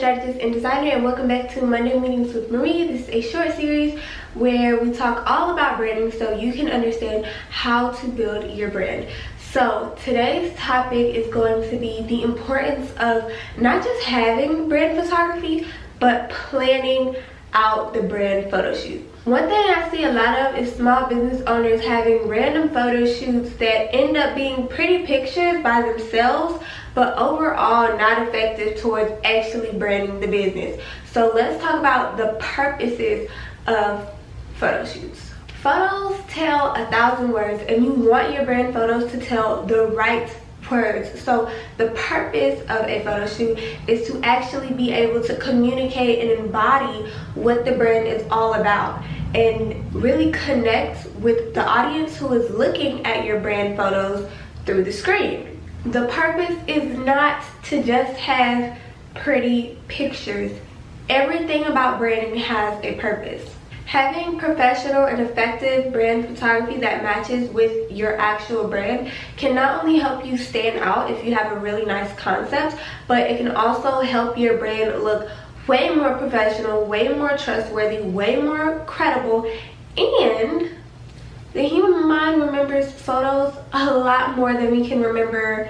strategist and designer, and welcome back to Monday Meetings with Marie. This is a short series where we talk all about branding so you can understand how to build your brand. So today's topic is going to be the importance of not just having brand photography, but planning out the brand photo shoot. One thing I see a lot of is small business owners having random photo shoots that end up being pretty pictures by themselves, but overall not effective towards actually branding the business. So let's talk about the purposes of photo shoots. Photos tell 1,000 words, and you want your brand photos to tell the right words. So the purpose of a photo shoot is to actually be able to communicate and embody what the brand is all about and really connect with the audience who is looking at your brand photos through the screen. The purpose is not to just have pretty pictures. Everything about branding has a purpose. Having professional and effective brand photography that matches with your actual brand can not only help you stand out if you have a really nice concept, but it can also help your brand look way more professional, way more trustworthy, way more credible, and the human mind remembers photos a lot more than we can remember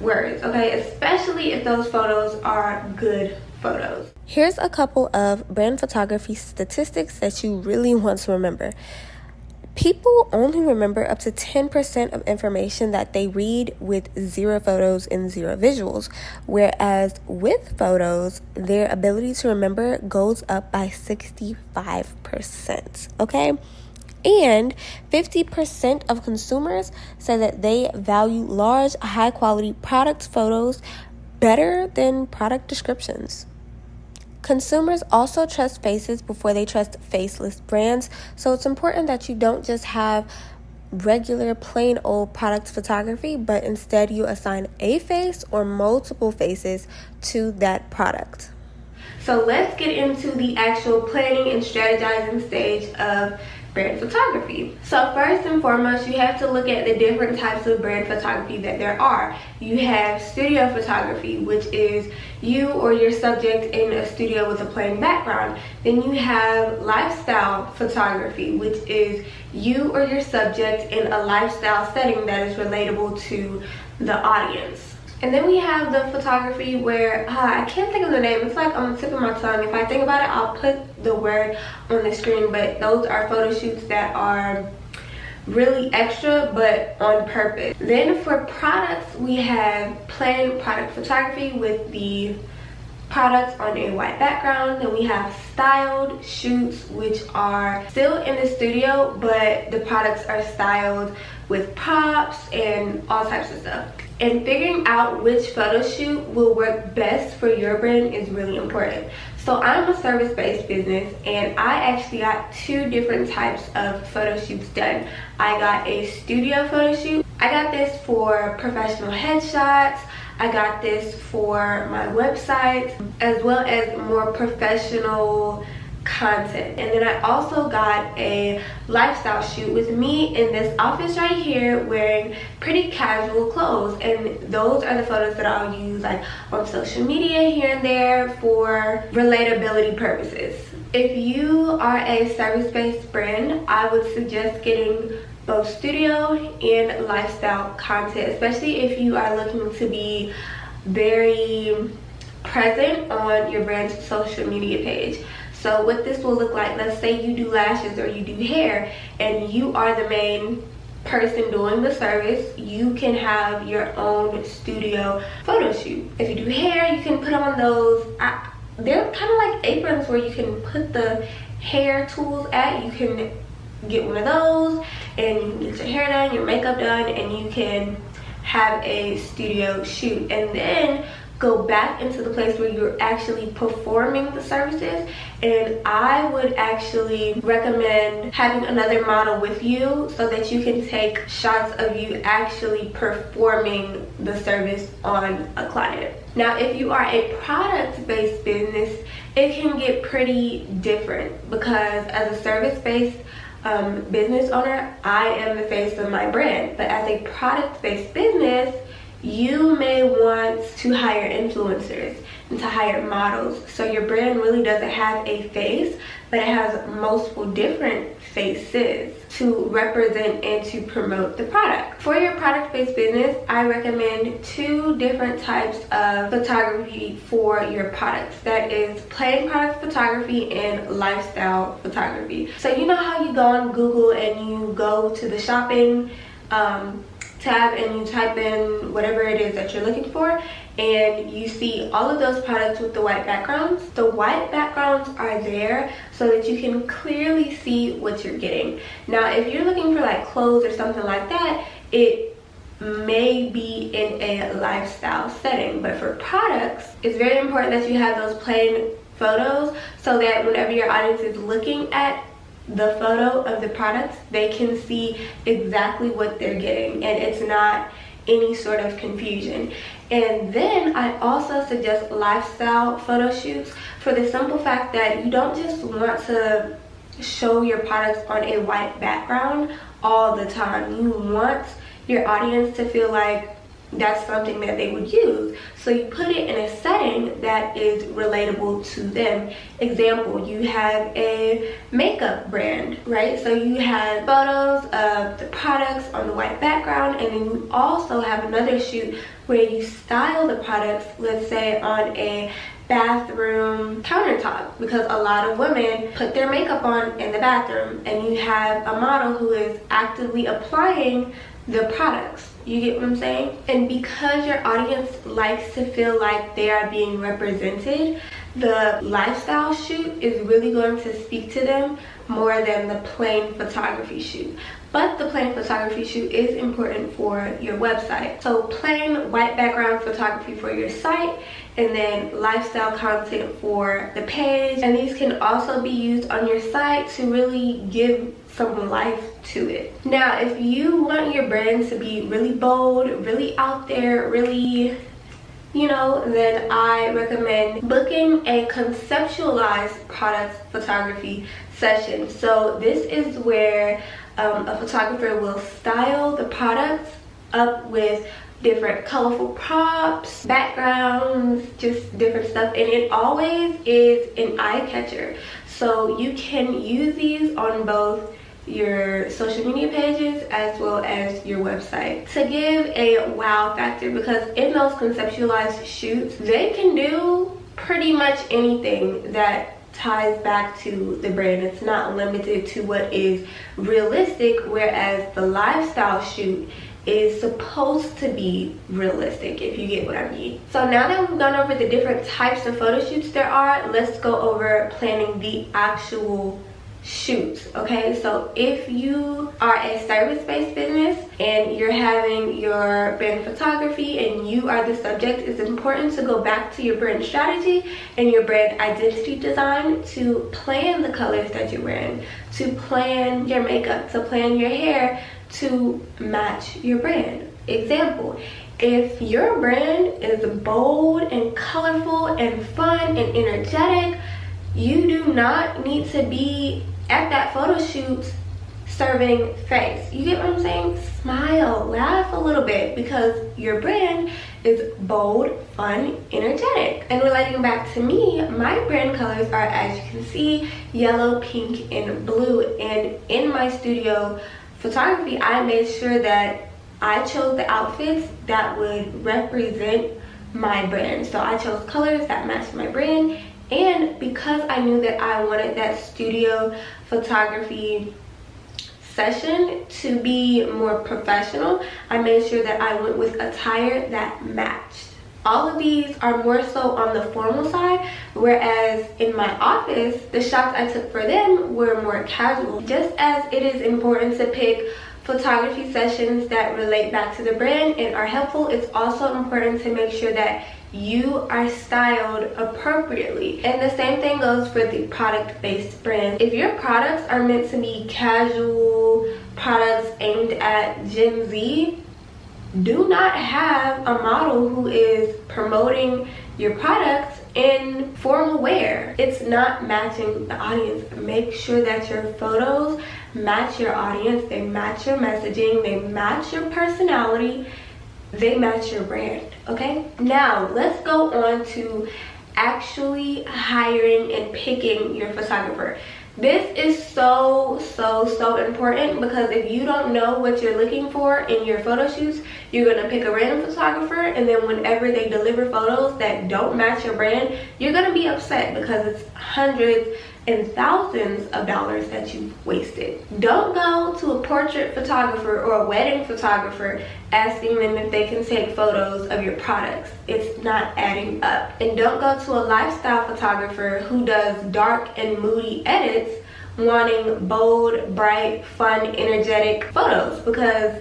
words, okay? Especially if those photos are good photos. Here's a couple of brand photography statistics that you really want to remember. People only remember up to 10% of information that they read with 0 photos and 0 visuals, whereas with photos, their ability to remember goes up by 65%, okay? And 50% of consumers say that they value large, high-quality product photos better than product descriptions. Consumers also trust faces before they trust faceless brands, so it's important that you don't just have regular plain old product photography, but instead you assign a face or multiple faces to that product. So let's get into the actual planning and strategizing stage of brand photography. So first and foremost, you have to look at the different types of brand photography that there are. You have studio photography, which is you or your subject in a studio with a plain background. Then you have lifestyle photography, which is you or your subject in a lifestyle setting that is relatable to the audience. And then we have the photography where, I can't think of the name, it's like on the tip of my tongue. If I think about it, I'll put the word on the screen, but those are photo shoots that are really extra but on purpose. Then for products, we have plain product photography with the products on a white background. Then we have styled shoots, which are still in the studio, but the products are styled with props and all types of stuff. And figuring out which photo shoot will work best for your brand is really important. So I'm a service-based business, and I actually got 2 different types of photo shoots done. I got a studio photo shoot. I got this for professional headshots. I got this for my website, as well as more professional content. And then I also got a lifestyle shoot with me in this office right here wearing pretty casual clothes, and those are the photos that I'll use like on social media here and there for relatability purposes. If you are a service-based brand, I would suggest getting both studio and lifestyle content, especially if you are looking to be very present on your brand's social media page. So what this will look like, let's say you do lashes or you do hair and you are the main person doing the service, you can have your own studio photo shoot. If you do hair, you can put on those, they're kind of like aprons where you can put the hair tools at. You can get one of those and you can get your hair done, your makeup done, and you can have a studio shoot. And then go back into the place where you're actually performing the services, and I would actually recommend having another model with you so that you can take shots of you actually performing the service on a client. Now, if you are a product-based business, it can get pretty different because as a service-based business owner, I am the face of my brand, but as a product-based business, you may want to hire influencers. and to hire models. So your brand really doesn't have a face, but it has multiple different faces to represent and to promote the product. For your product-based business, I recommend 2 different types of photography for your products. That is plain product photography and lifestyle photography. So you know how you go on Google and you go to the shopping tab and you type in whatever it is that you're looking for, and you see all of those products with the white backgrounds. The white backgrounds are there so that you can clearly see what you're getting. Now if you're looking for like clothes or something like that, it may be in a lifestyle setting, but for products, it's very important that you have those plain photos so that whenever your audience is looking at the photo of the products, they can see exactly what they're getting and it's not any sort of confusion. And then I also suggest lifestyle photo shoots for the simple fact that you don't just want to show your products on a white background all the time. You want your audience to feel like that's something that they would use. So you put it in a setting that is relatable to them. Example, you have a makeup brand, right? So you have photos of the products on the white background, and then you also have another shoot where you style the products, let's say on a bathroom countertop, because a lot of women put their makeup on in the bathroom, and you have a model who is actively applying the products. You get what I'm saying? And because your audience likes to feel like they are being represented, the lifestyle shoot is really going to speak to them more than the plain photography shoot. But the plain photography shoot is important for your website. So plain white background photography for your site, and then lifestyle content for the page. And these can also be used on your site to really give some life to it. Now, if you want your brand to be really bold, really out there, really, you know, then I recommend booking a conceptualized product photography session. So this is where a photographer will style the products up with different colorful props, backgrounds, just different stuff, and it always is an eye catcher. So you can use these on both your social media pages as well as your website to give a wow factor, because in those conceptualized shoots, they can do pretty much anything that ties back to the brand. It's not limited to what is realistic, whereas the lifestyle shoot is supposed to be realistic, if you get what I mean. So now that we've gone over the different types of photo shoots there are, let's go over planning the actual shoots. Okay, so if you are a service-based business and you're having your brand photography and you are the subject, it's important to go back to your brand strategy and your brand identity design to plan the colors that you're wearing, to plan your makeup, to plan your hair to match your brand. Example, if your brand is bold and colorful and fun and energetic, you do not need to be at that photo shoot serving face. You get what I'm saying? Smile, laugh a little bit, because your brand is bold, fun, energetic. And relating back to me, my brand colors are, as you can see, yellow, pink, and blue. And in my studio photography, I made sure that I chose the outfits that would represent my brand. So I chose colors that matched my brand. And because I knew that I wanted that studio photography session to be more professional, I made sure that I went with attire that matched. All of these are more so on the formal side, whereas in my office, the shots I took for them were more casual. Just as it is important to pick photography sessions that relate back to the brand and are helpful, it's also important to make sure that you are styled appropriately. And the same thing goes for the product-based brand. If your products are meant to be casual products aimed at Gen Z, do not have a model who is promoting your products in formal wear. It's not matching the audience. Make sure that your photos match your audience, they match your messaging, they match your personality, they match your brand. Okay, now let's go on to actually hiring and picking your photographer. This is so important, because if you don't know what you're looking for in your photo shoots, you're gonna pick a random photographer, and then whenever they deliver photos that don't match your brand, you're gonna be upset because it's hundreds and thousands of dollars that you've wasted. Don't go to a portrait photographer or a wedding photographer asking them if they can take photos of your products. It's not adding up. And don't go to a lifestyle photographer who does dark and moody edits wanting bold, bright, fun, energetic photos, because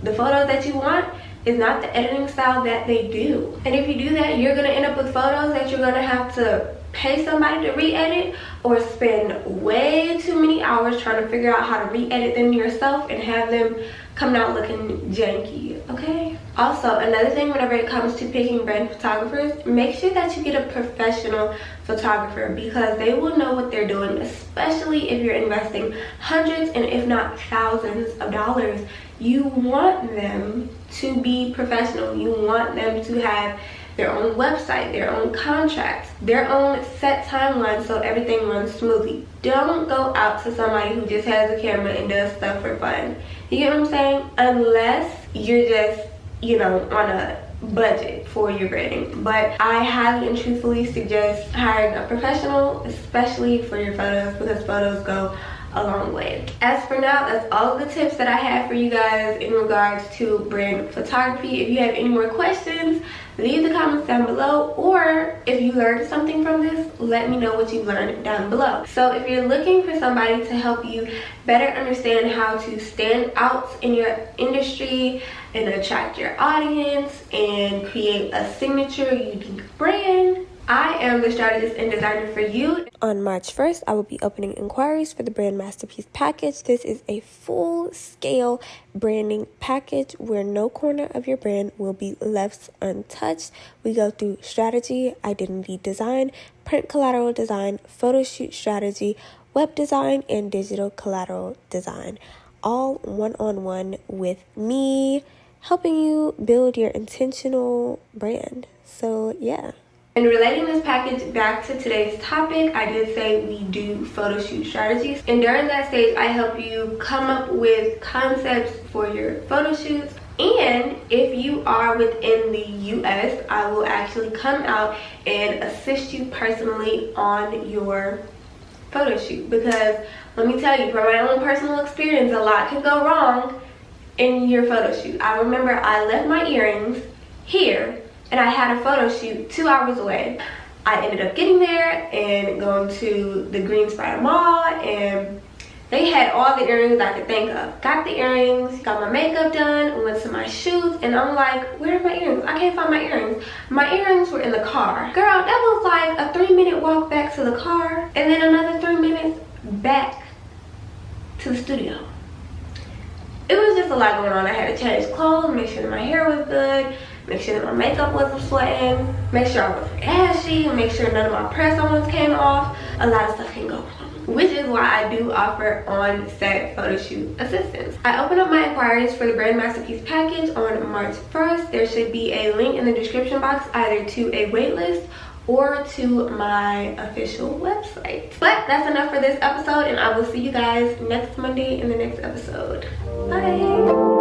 the photos that you want is not the editing style that they do. And if you do that, you're gonna end up with photos that you're gonna have to pay somebody to re-edit, or spend way too many hours trying to figure out how to re-edit them yourself and have them coming out looking janky, okay? Also, another thing whenever it comes to picking brand photographers, make sure that you get a professional photographer, because they will know what they're doing, especially if you're investing hundreds and if not thousands of dollars. You want them to be professional. You want them to have their own website, their own contracts, their own set timeline, so everything runs smoothly. Don't go out to somebody who just has a camera and does stuff for fun. You get what I'm saying? Unless you're just, you know, on a budget for your branding. But I highly and truthfully suggest hiring a professional, especially for your photos, because photos go a long way. As for now, that's all of the tips that I have for you guys in regards to brand photography. If you have any more questions, leave the comments down below, or if you learned something from this, let me know what you learned down below. So if you're looking for somebody to help you better understand how to stand out in your industry and attract your audience and create a signature unique brand, I am the strategist and designer for you. On March 1st, I will be opening inquiries for the Brand Masterpiece package. This is a full-scale branding package where no corner of your brand will be left untouched. We go through strategy, identity design, print collateral design, photo shoot strategy, web design, and digital collateral design. All one-on-one with me, helping you build your intentional brand. So, yeah. And relating this package back to today's topic, I did say we do photo shoot strategies. And during that stage, I help you come up with concepts for your photo shoots. And if you are within the US, I will actually come out and assist you personally on your photo shoot. Because let me tell you, from my own personal experience, a lot can go wrong in your photo shoot. I remember I left my earrings here, and I had a photo shoot 2 hours away. I ended up getting there and going to the Greenspire Mall, and they had all the earrings I could think of. Got the earrings, got my makeup done, went to my shoots, and I'm like, where are my earrings? I can't find my earrings. My earrings were in the car. Girl, that was like a 3-minute walk back to the car, and then another 3 minutes back to the studio. It was just a lot going on. I had to change clothes, make sure that my hair was good, make sure that my makeup wasn't sweating, make sure I wasn't ashy, make sure none of my press-ons came off. A lot of stuff can go wrong, which is why I do offer on-set photo shoot assistance. I open up my inquiries for the Brand Masterpiece package on March 1st. There should be a link in the description box either to a waitlist or to my official website. But that's enough for this episode, and I will see you guys next Monday in the next episode. Bye.